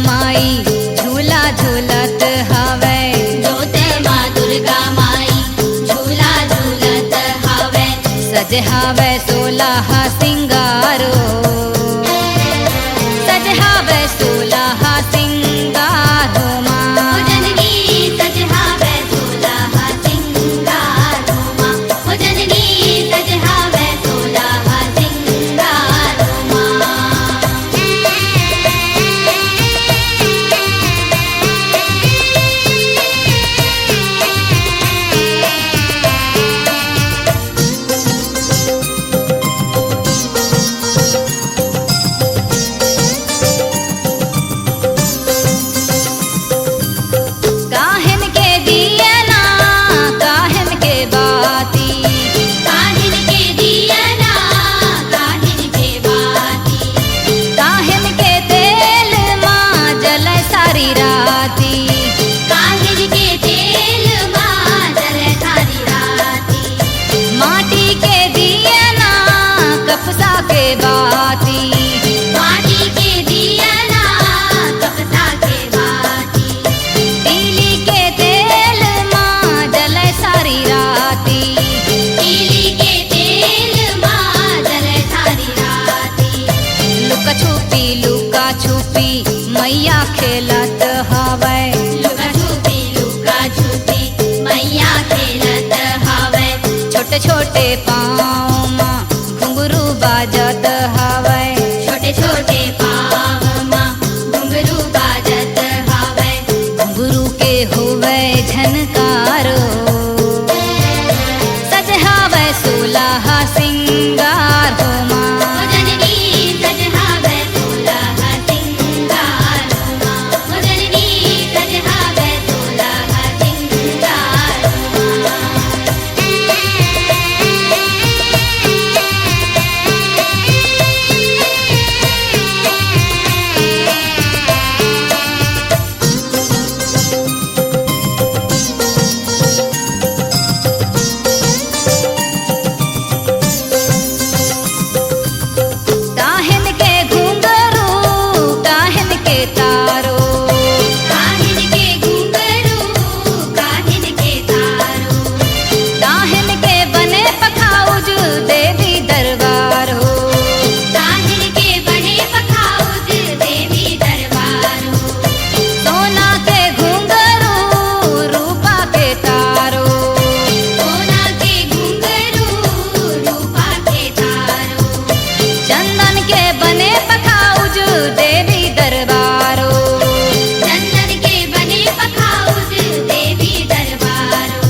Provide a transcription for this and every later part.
माई झूला झूलत हवे। जोत माँ दुर्गा माई झूला झूलत हवे। सज हवे 16 सिंगारो, सज हवे 16 सिंगारो माँ। ओ जननी सज हवे 16 सिंगारो माँ। ओ जननी सज हवे 16 सिंगारो माँ। काहन के दिया ना काहन के बाती, काहिन के दिया ना काहिन के बाती। काहन के तेल माँ जले सारी राती। काहिन के तेल माँ जले सारी राती। माटी के दिया ना कपसा के बाती। माटी के दिया ना कपसा के बाती। तीली के तेल माँ जले सारी राती। तीली के तेल माँ जले सारी राती। लुका छुपी मैया खेलत हवे। लुका छुपी मैया खेलत हवे। छोटे छोटे पाँव माँ घुंघरू बाजत हवे। छोटे छोटे पाँव माँ घुंघरू बाजत हवे। घुंघरू के होवे झनकारो, सज हवे 16 सिंगार हो माँ। ओ जननी सज हवे 16 सिंगारो माँ। ओ जननी सज हवे 16 सिंगारो माँ। काहन के घुंघरू काहन के तारो। काहिन के घुंघरू काहिन के तारो। काहन के बने पखाउज देवी दरबार हो। काहिन के बने पखाउज देवी दरबार हो। सोना के घुंघरू रूपा के तारो। सोना के घुंघरू रूपा के तारो। चंदन के बने पखाउज देवी दरबारो। चंदन के बने पखाउज देवी दरबारो।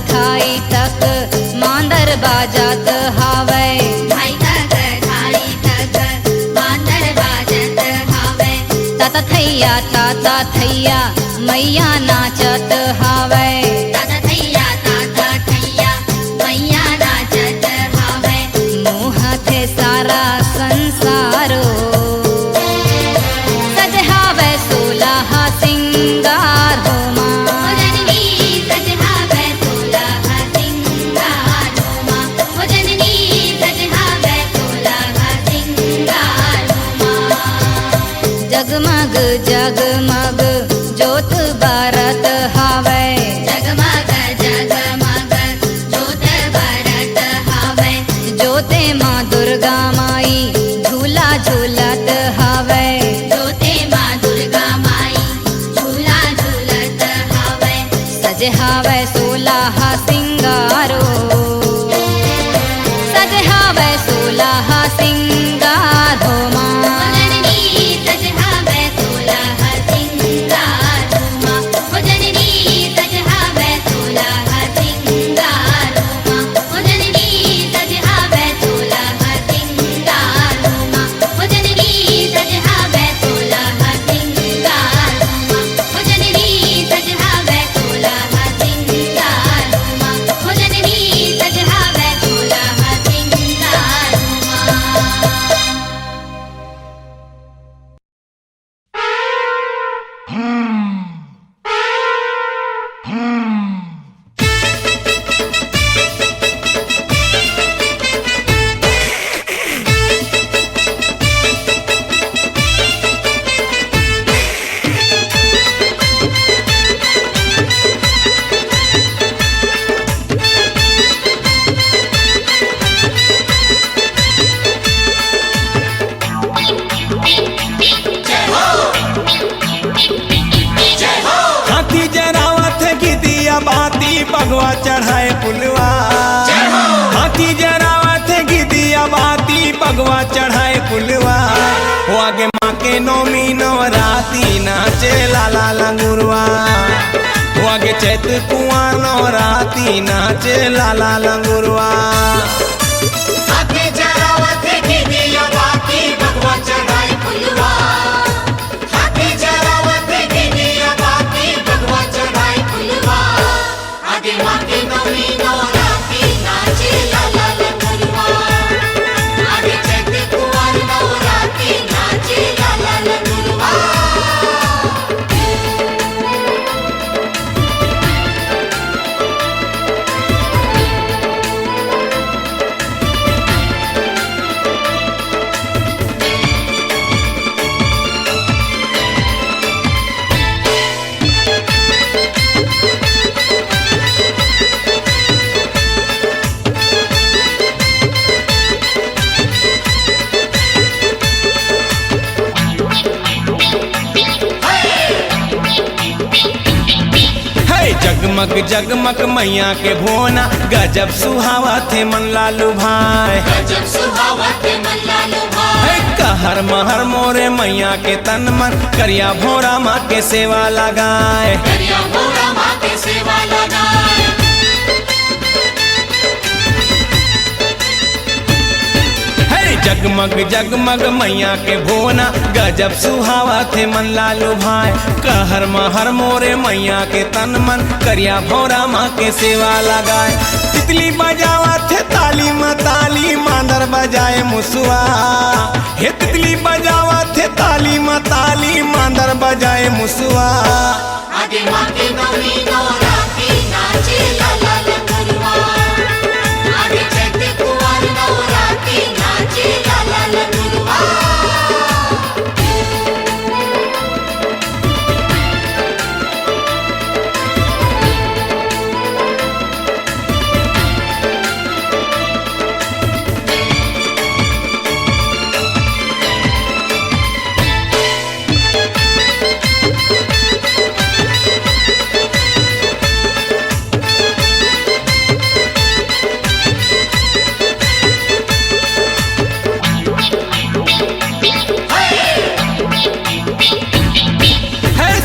धाई तक मांदर बाजत हवे। भाई तक थाली तक मांदर बाजत हवे। ता थैया मैया नाचत हवे। ताता थैया मैया नाचत हवे। मुँह थे सारा संसारो, सज हवे 16 सिंगार हो माँ। ओ जननी सज हवे 16 सिंगारो माँ। ओ जननी सज हवे 16 सिंगारो माँ। जगमग जगमग जोत बारत हवे। जगमग बाती बगवा चढ़ाए पुलवा। हाथी जरावत गिदिया बाती बगवा चढ़ाए पुलवा। वो आगे माँ के नौमी नवराती नाचे लाला लंगुरवा। वो आगे चैत कुंवर नवराती नाचे लाला लंगुरवा। जगमग जगमग मैया के भोना गजब सुहावा थे मन लालू भाई। गजब सुहावा थे मन लालू भाई। कहर महर मोरे मैया के तन मन करिया भोरा माँ के सेवा लगाए। करिया भोरा माँ के सेवा लगाए। जगमग जगमग मैया के भोना गजब सुहावा थे मन लालू भाई। कहर महर मोरे मैया के तन मन करिया भोरा माँ के सेवा लगाए। तितली बजावा थे ताली मताली मांदर बजाए मुसुआ। हे तितली बजावा थे ताली मताली मांदर बजाए मुसुआ। आगे माँ के नौमी नवराती नाचे लाला लंगुरवा। आगे चैत कुंवर नवराती नाचे लाला लंगुरवा।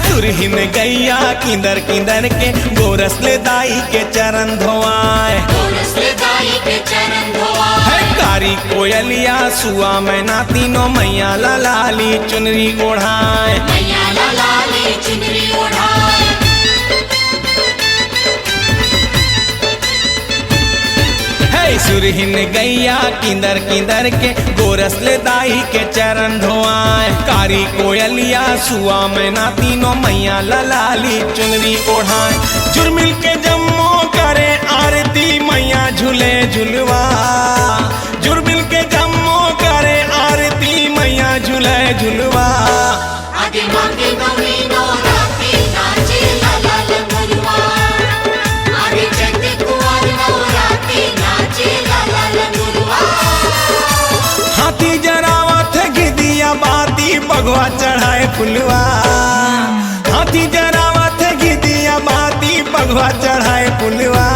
सुरहिन गैया किंदर किंदर के गोरस ले दाई के चरण धोआए। गोरस ले दाई के चरण धोआए। कारी कोयलिया सुआ मैना तीनों मैया लाली चुनरी ओढ़ाए। मैया लाली चुनरी ओढ़ाए। सुरहिन गैया किंदर किंदर के गोरस ले दाई के चरण धोआए। कारी कोयलिया सुआ मैना तीनों मैया लाली चुनरी ओढ़ाए। झुरमिल के जम्मो करे आरती मैया झूले झुलवा। झुरमिल के जम्मो करे आरती मैया झूले झुलवा। आगे माँ के नौमी नवराती नाचे लाला लंगुरवा। आगे चैत कुंवर नवराती नाचे लाला लंगुरवा। हाथी जरावत गिदिया बाती बगवा चढ़ाए पुलवा। हाथी जरावत गिदिया बाती बगवा चढ़ाए पुलवा।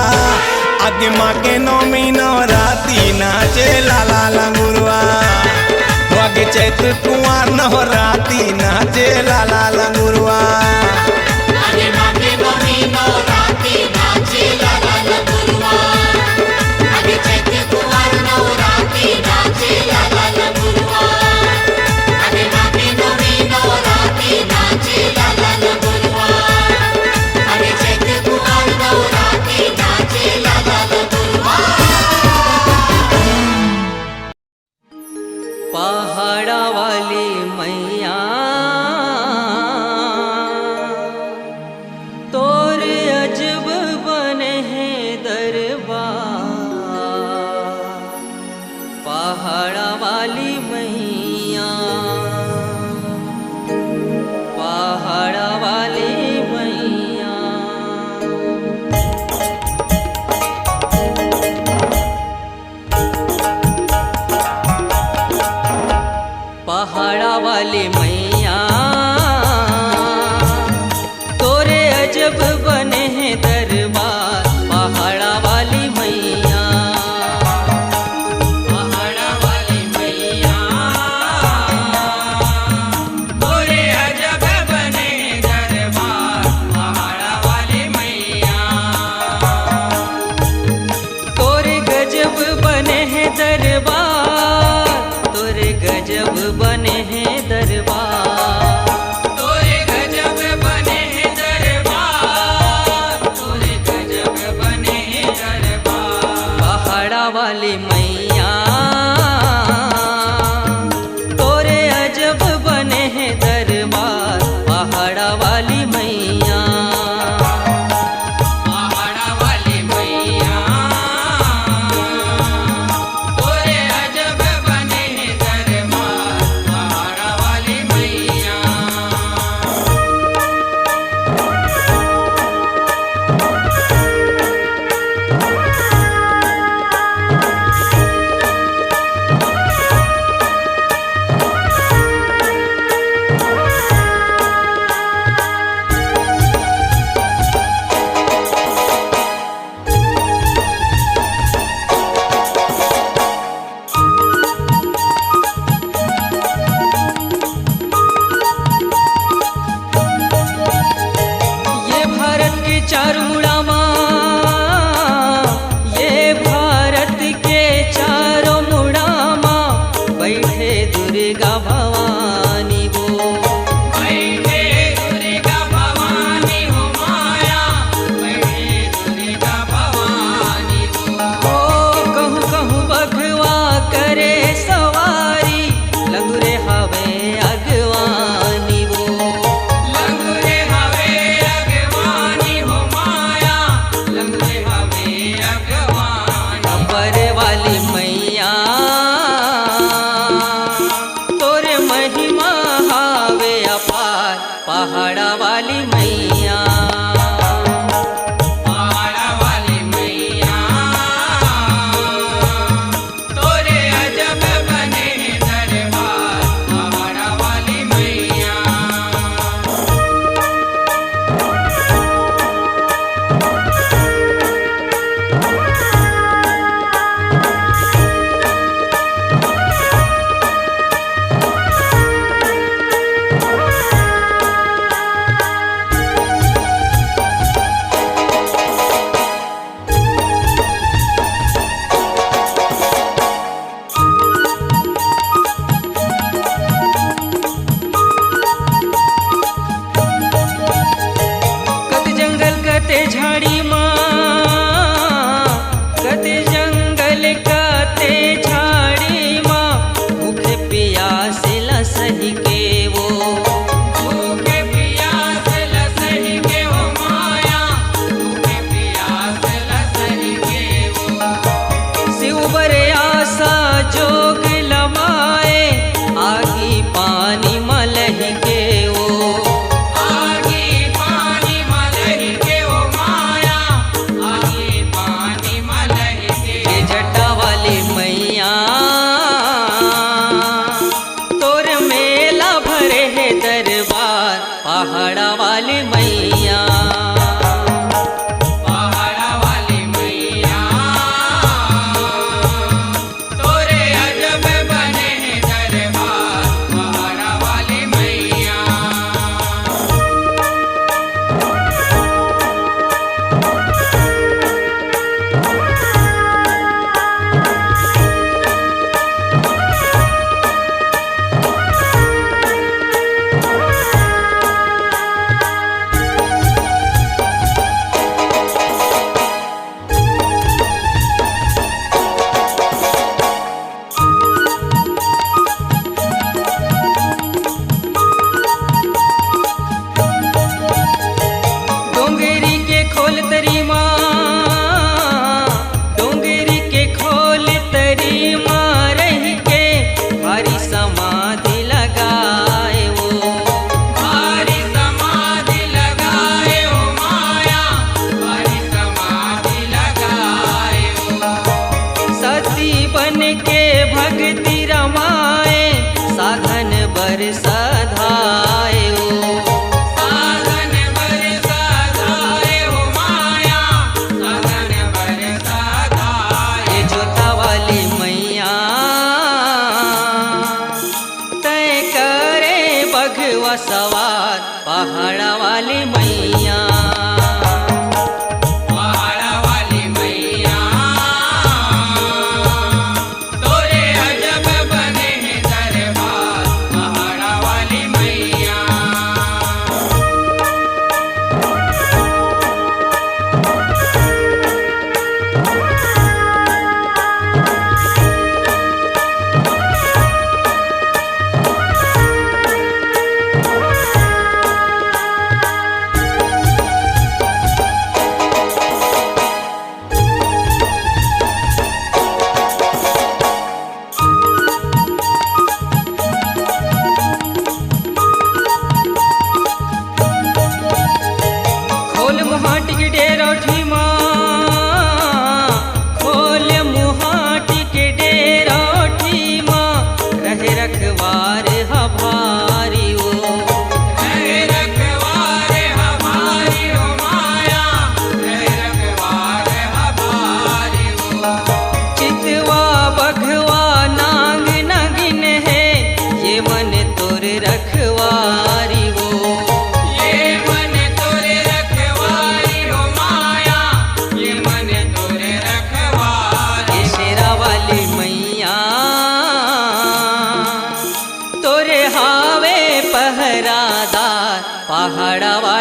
आगे माँ के नौमी नवराती नाचे लाला लंगुरवा। आगे चैत कुंवर नवराती नाचे लाला लंगुरवा। आगे माँ के नौमी नवराती नाचे लाला लंगुरवा। आगे चैत कुंवर नवराती नाचे लाला लंगुरवा। आगे माँ के नौमी नवराती नाचे लाला लंगुरवा। आगे चैत कुंवर नवराती नाचे लाला लंगुरवा। पहाड़ा वाली मैया वाली मैया तोरे अजब बने हैं दरबार पहाड़ा वाली मैया पहाड़ा वाली मैया तोरे अजब बने हैं दरबार पहाड़ा वाली मैया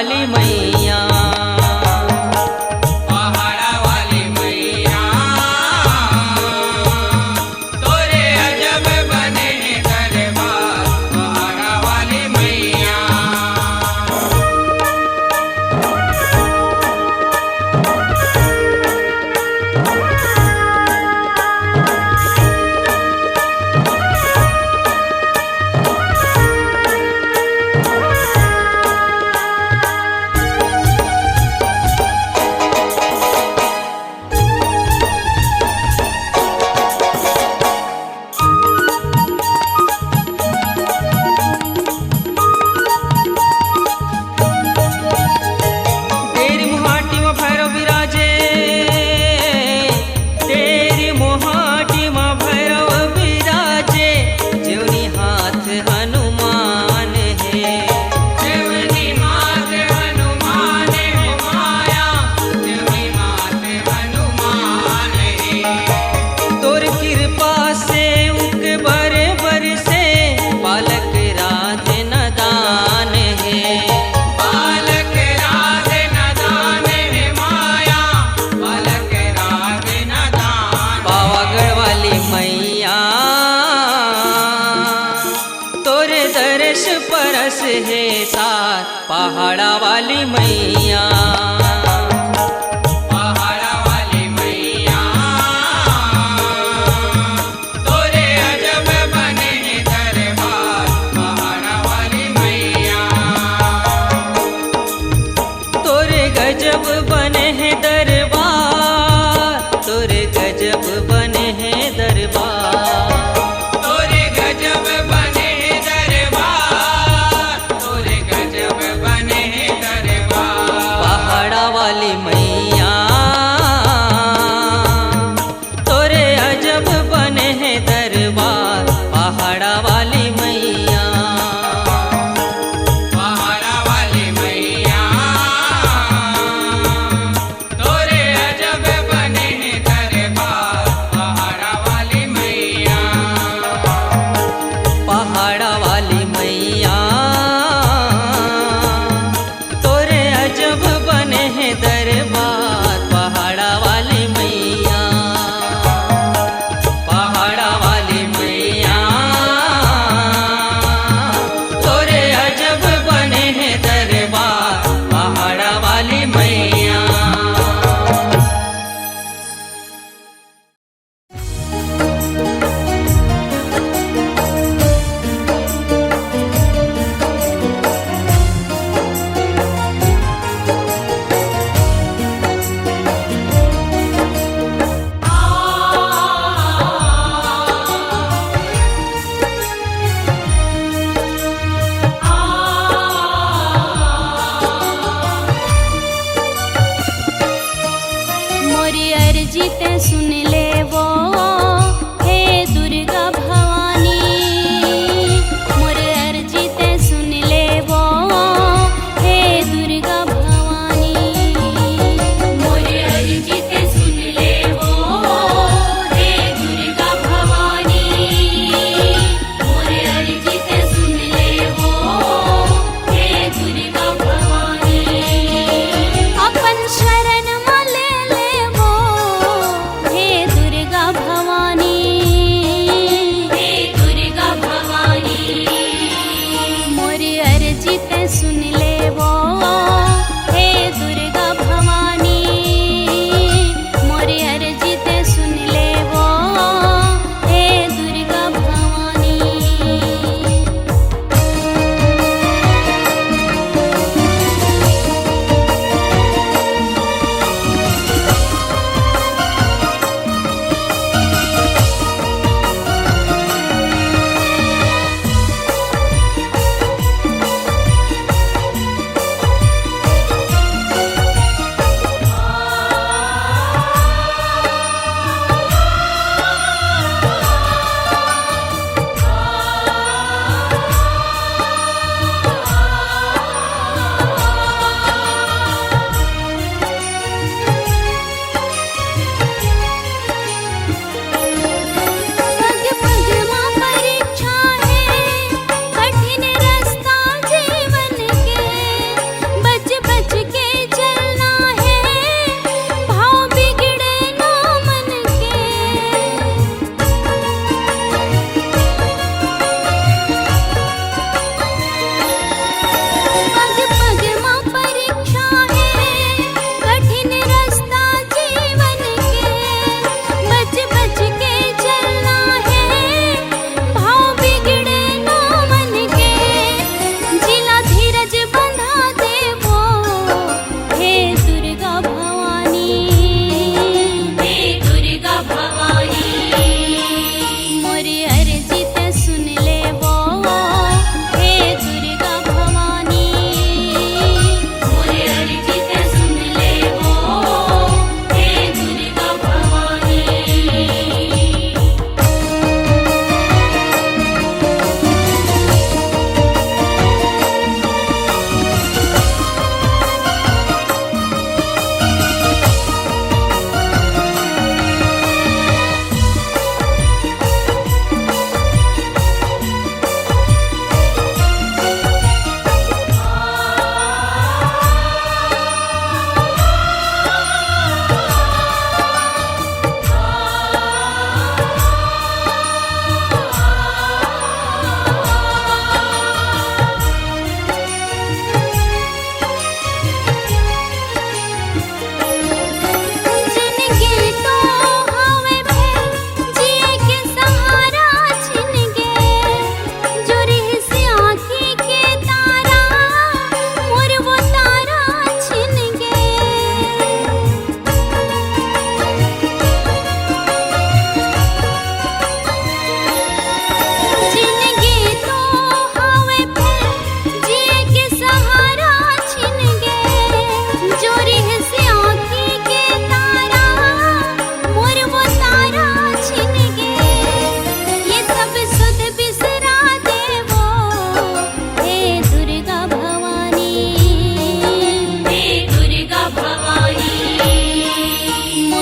वाली मैया पहाड़ा वाली मैया तोरे अजब बने दरबार पहाड़ा वाली मैया तेरी मुहाटी में भैरव विराजे तेरी मुहाटी में भैरव विराजे जीवनी हाथ हनुमान है जीवनी हाथ हनुमान है माया जीवनी हाथ हनुमान है तोर कृपा से उक बरे बर से बालक राधे नदान है बालक राधे नदान है माया बालक राधे नदान पावागढ़ वाली मैया तोरे दर्श परस है सार पहाड़ा वाली मैया पहाड़ा वाली मैया तोरे अजब बने दरबार पहाड़ा वाली मैया तोरे गजब बने हैं दरबार तोरे गजब बने हैं दरबार तोरे गजब बने हैं दरबार तोरे गजब बने हैं दरबार पहाड़ा वाली मैया तोरे अजब बने हैं दरबार पहाड़ा वाली मैया पहाड़ा वाली मैया तोरे अजब बने हैं दरबार पहाड़ा वाली मैया पहाड़ा वाली मैया तोरे अजब बने हैं दरबार पहाड़ा वाली मैया पहाड़ा वाली मैया तोरे अजब बने हैं दरबार पहाड़ा वाली मैया मोरी अर्जी ते सुन ले वो हे दुर्गा भवानी मोर अर्जी ते सुन ले वो हे दुर्गा भवानी मोर अर्जी ते सुन ले वो हे दुर्गा भवानी मोर अर्जी ते सुन ले वो हे दुर्गा भवानी अपन शरण में ले ले वो हे दुर्गा भवानी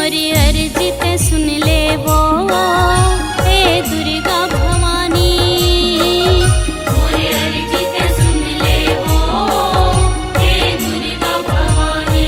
मोरी अर्जी ते सुन ले वो हे दुर्गा भवानी। मोरी अर्जी ते सुन ले वो हे दुर्गा भवानी।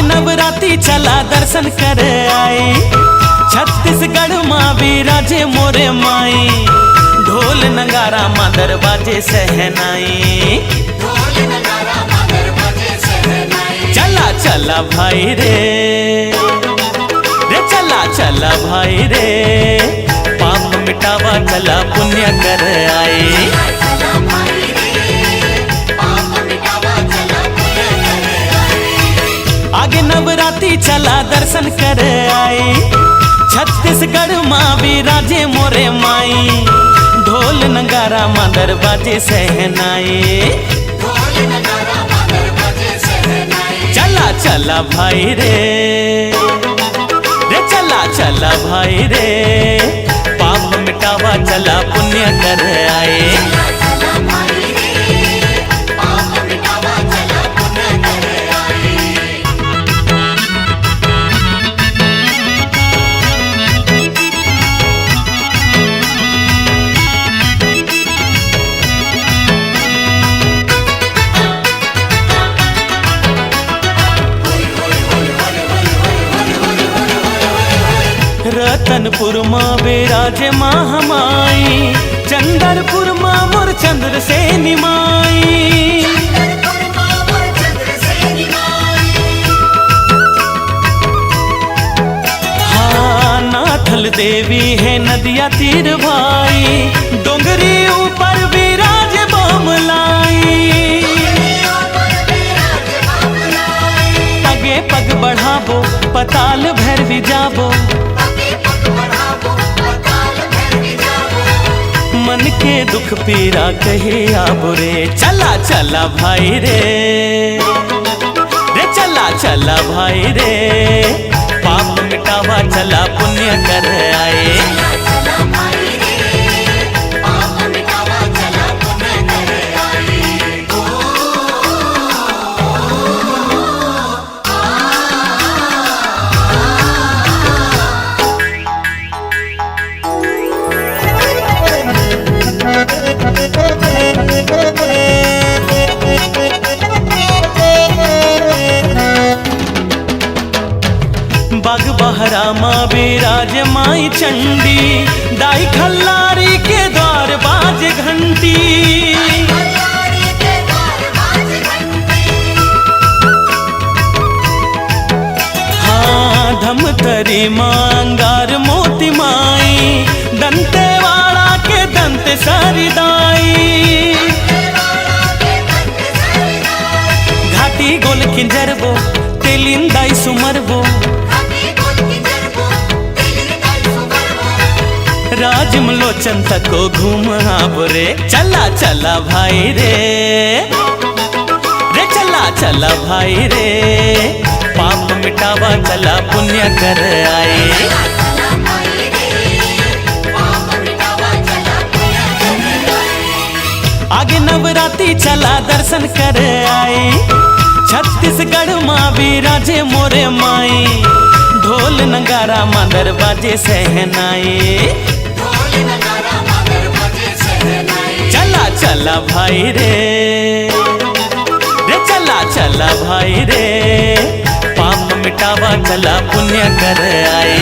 नवरात्रि चला दर्शन कर आई, छत्तीसगढ़ माँ विराजे मोरे माई। ढोल नगारा माँ दरवाजे सहनाई, चला चला भाई रे, चला चला भाई रे, पाप मिटावा चला पुण्य कर आई। आगे नवरात्रि चला दर्शन कर आई, छत्तीसगढ़ माँ विराजे मोरे माई। ढोल नगारा माँ दरवाजे सहनाई, चला चला भाई रे, चला चला भाई रे, पाप मिटावा चला पुण्य कर आए। रतनपुर माँ विराजे माँ हमाई, चंदरपुर माँ मोर चंद्र से निमाई। हाँ नाथल देवी है नदिया तीर भाई, डोंगरी ऊपर विराजे बमलाई। पगे पग बढ़ाबो पताल भैरवी जाबो, आगे पग बढ़ाबो, पताल भैरवी जाबो। मन के दुख पीरा कहे आबो रे। चला चला भाई रे, रे चला चला भाई रे, पाप मिटावा चला पुण्य कर आए। चला भाई रे, पाप मिटावा चला पुण्य कर आए। बाग बहरा माँ बिराज माई चंडी, दाई खल्लारी के द्वार बाज घंटी। खल्लारी के द्वार बाज घंटी। हाँ धमतरी मांगार मोती माई, दंतेवाड़ा के दंत सारिदाई। घाटी गोल किंजरबो, तेलिंदाई सुमरबो, राजमलोचन तको घूम आबो रे। चला चला भाई रे, रे चला चला भाई रे, पाप मिटावा चला पुण्य कर आए। चला भाई रे, पाप मिटावा चला पुण्य कर आए। आगे नवरात्रि चला दर्शन कर आए। छत्तीसगढ़ माँ विराजे मोरे माई, ढोल नगारा मादर बाजे सहनाई। चला चला भाई रे, रे चला चला भाई रे, पाप मिटावा चला पुण्य कर आए।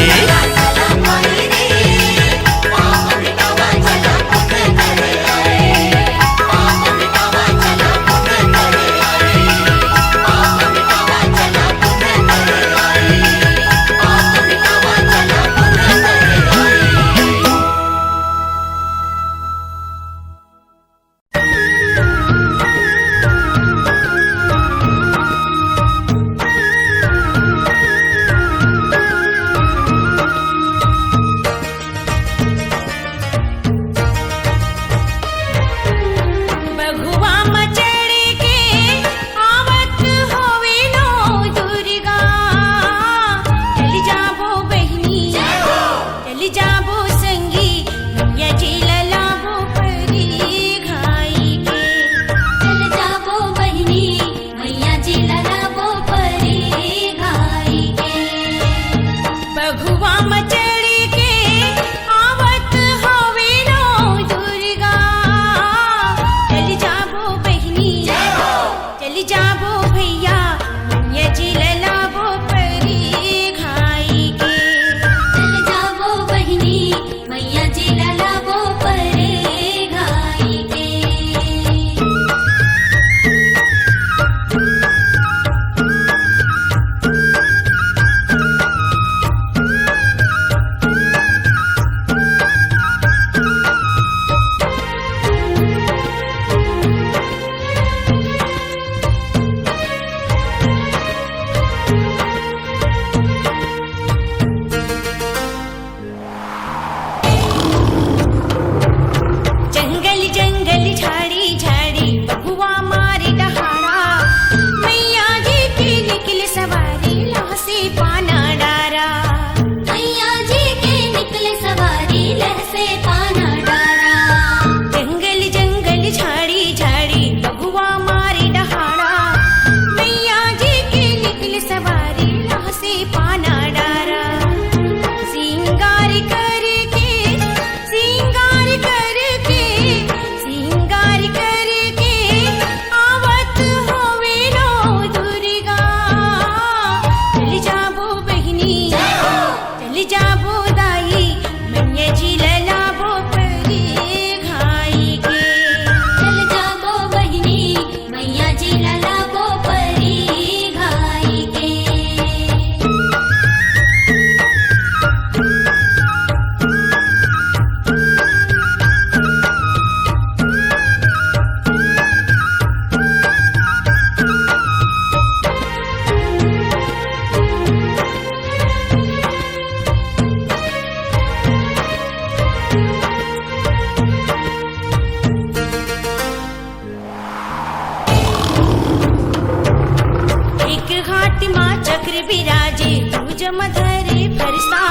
फरसा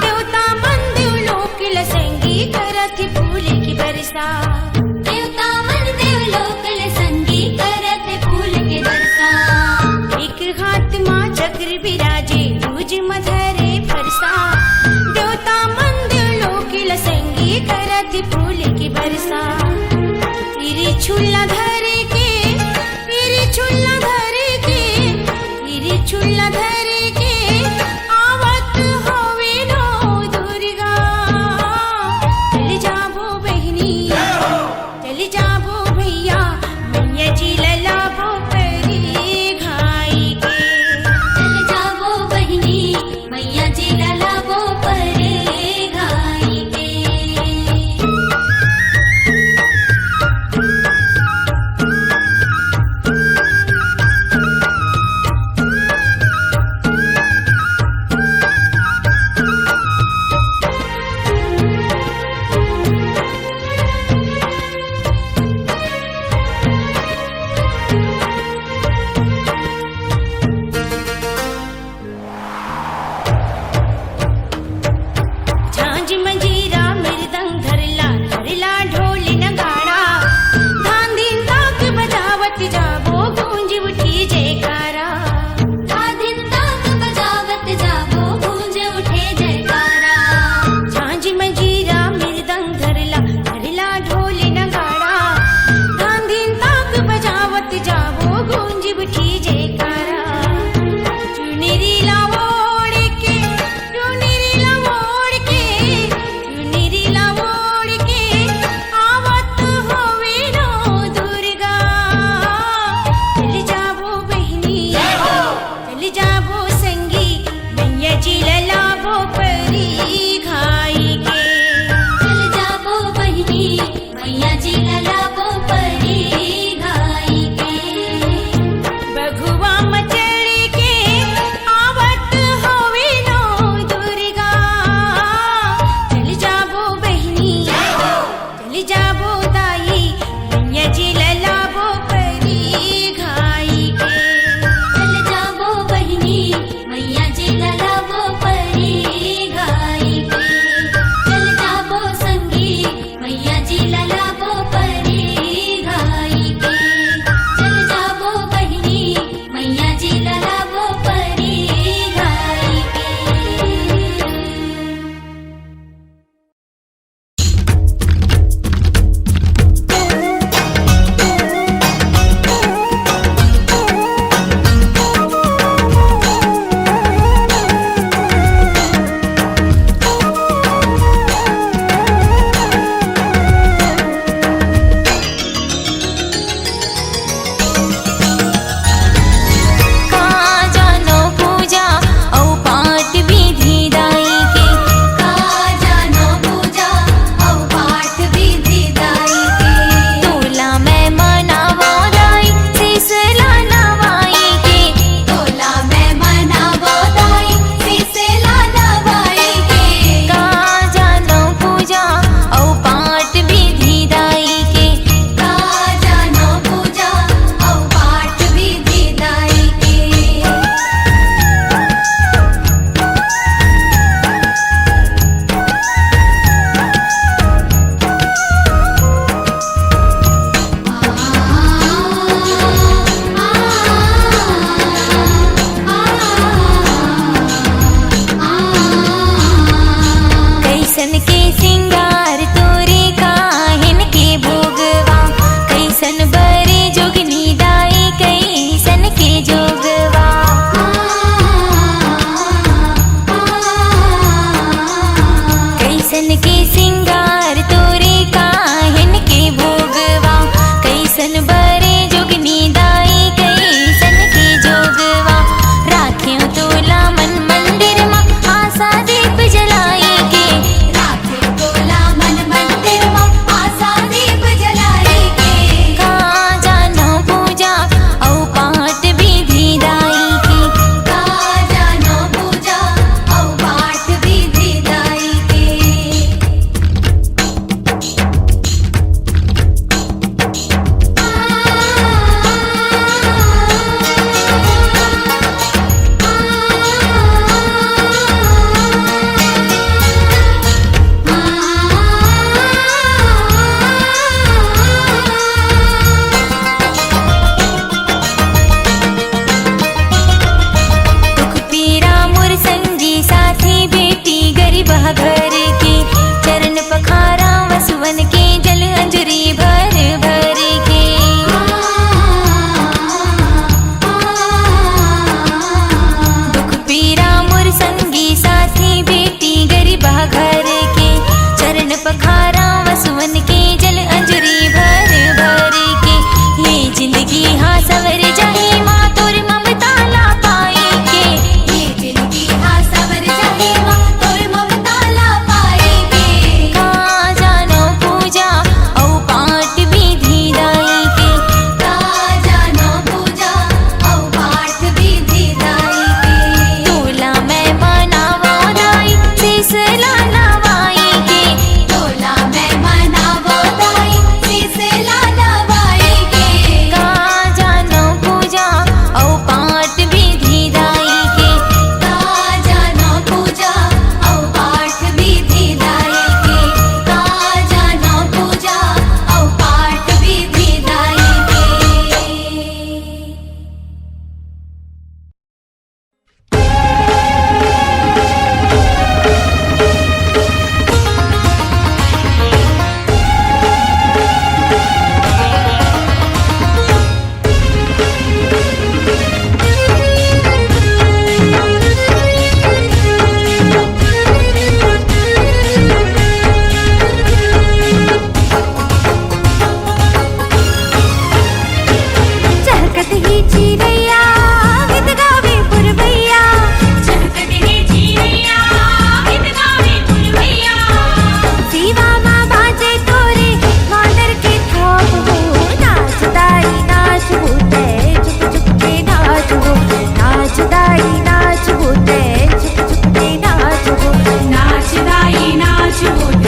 देवता मन देव लोक लसंगी करत फूल की बरसा देवता मन देव लोक संगी करत फूल के बरसा एक हाथ माँ चक्र विराजे दूज मधरे फरसा देवता मन देव लोक लसंगी करत फूल की बरसा तेरी छुल्ला धरे के तेरी छुल्ला धरे के तेरी छुल्ला धरे के आवत होवे नो दुर्गा चल जाबो बहनी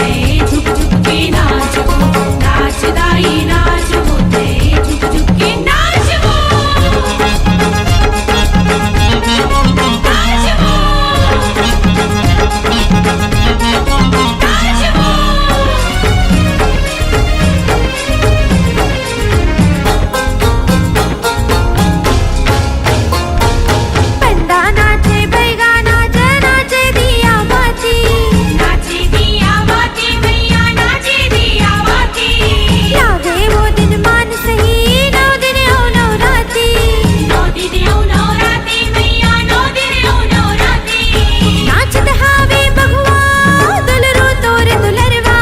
होते झुक झुक के नाच वो नाच दाई नाच होते झुक झुक के नाच वो नाच वो नाच वो बंदा नाचे बैगा नाचे नाचे दिया बाती नाचे दिया बाती भैया नाचे दिया बाती लागे वो दिन मान सही 9 दिन ओ 9 राती 9 दिन ओ 9 राती भैया 9 दिन ओ 9 राती नाचत हावे बघवा दुलरू तोर दुलरवा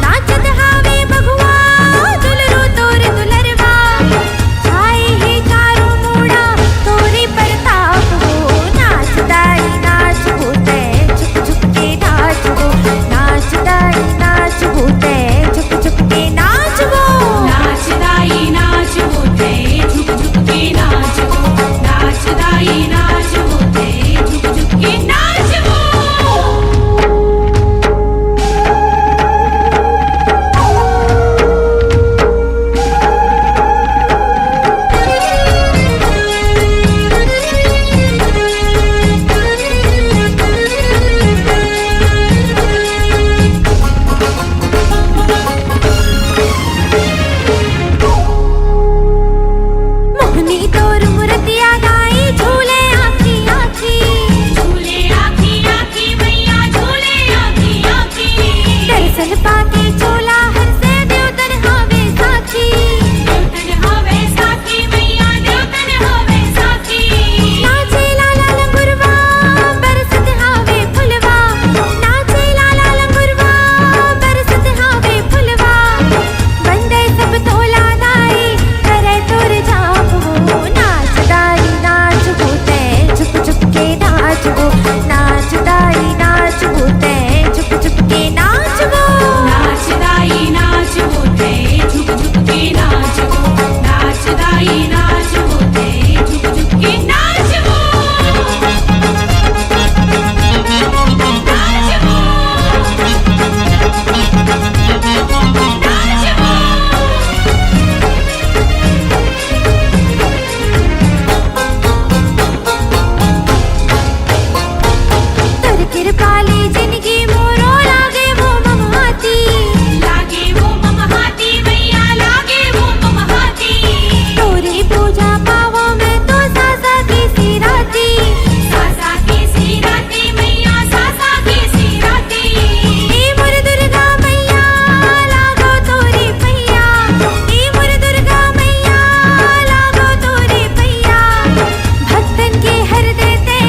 नाचत हावे बघवा दुलरू तोर दुलरवा छाई है चारों मूड़ा तोरी प्रताप हो नाच दाई नाच होते झुक झुक के नाच वो नाच दाई नाच होते झुक झुक के नाच वो नाच दाई नाच होते झुक झुक के नाच वो नाच दाई नाच होते झुक झुक के नाच वो मोहनी तोर मुरतिया गाई झूले आखी आखी झूले आखी आखी भैया झूले आखी आखी दर्शन पाके झूला हर से देवतन हावे साखी देवतन हावे साखी भैया देवतन हावे साखी नाचे लाला लंगुरवा बरसत हावे फुलवा नाचे लाला लंगुरवा बरसत हावे फुलवा बंदे सब तोला दाई करे तोर जाप हो नाच दाई नाच होते झुक झुक के नाच वो नाच दाई नाच होते झुक झुक के नाच वो नाच दाई नाच होते झुक झुक के नाच वो नाच दाई नाच होते झुक झुक के नाच वो नाच वो नाच वो तोर कृपाली जिंदगी मोरो लागे वो ममहाती लागे वो ममहाती भैया लागे वो ममहाती तोरी पूजा पावो मैं तो सासा की सिराती भैया सासा की सिराती ए मोर दुर्गा मैया लागो तोरी भैया ए मोर दुर्गा मैया लागो तोरी भैया भक्तन के हर देते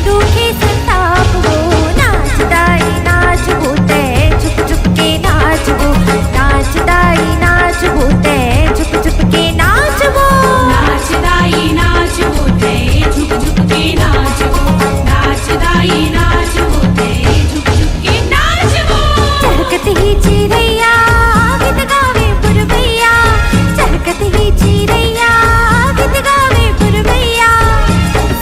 दुखी संताप हो नाच दाई नाच होते झुक झुक के नाच वो नाच दाई नाच होते झुक झुक के नाच वो नाच दाई नाच होते झुक झुक के नाच वो नाच दाई नाच होते झुक झुक के नाच वो चहकत ही चिरैया गीत गावे पुरवैया चहकत ही चिरैया गीत गावे पुरवैया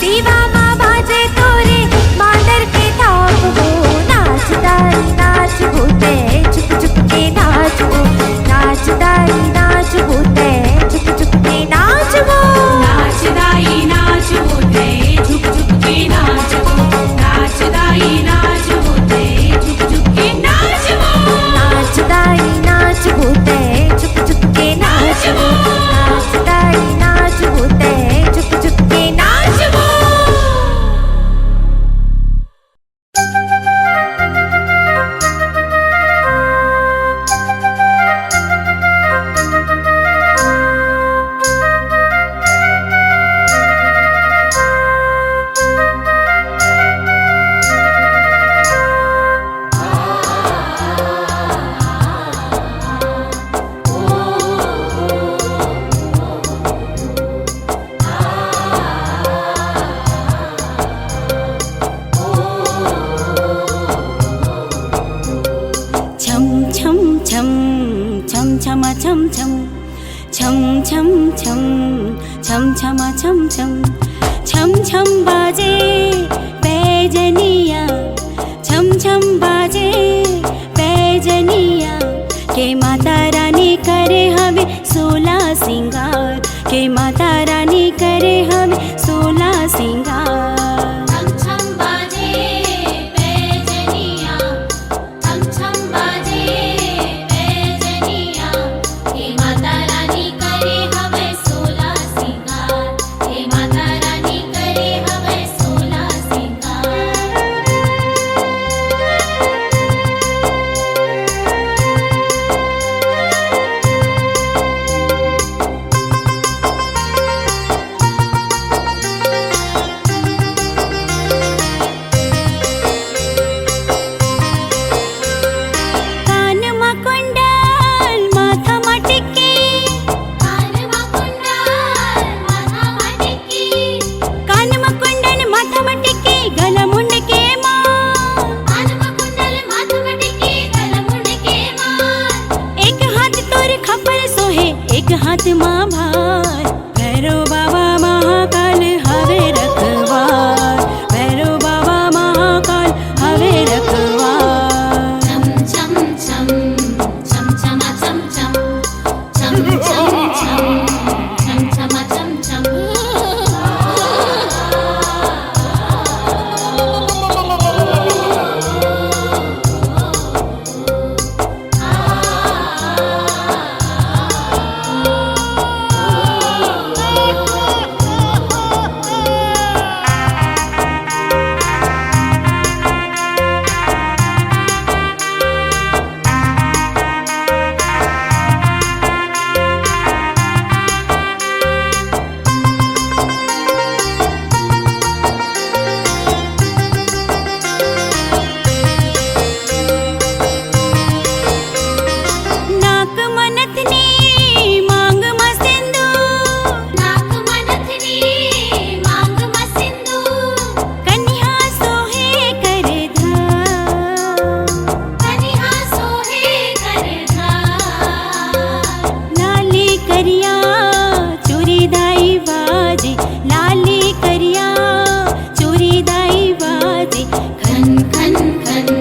सीवा माँ बाजे तोरे बांदर के थाप हो नाच दाई नाच होते झुक झुक के नाच वो नाच दाई नाच होते झुक झुक के नाच वो नाच दाई नाच होते झुक झुक के नाच वो नाच दाई नाच होते झुक झुक के नाच वो नाच दाई नाच होते झुक झुक के नाच वो नाच दाई नाच होते झुक झुक के नाच वो छम छम छम छम छम छमा छम छम छम छम बाजे पैजनिया छम छम बाजे पैजनिया घाट माँ भार भैरो बाबा महाकाल हवे रखवार भैरो बाबा महाकाल हवे रखवार छम छम छम छम छमा छम छम छम छम छम छम छमा छम छम नाक मनथनी मांग मा सिंधू नाक मनथनी मांग मा सिंधू कन्या सोहे कर धार कनिहा सोहे कर धार लाली करिया चोरी दाई बाजे लाली करिया चोरी दाई बाजे खन खन खन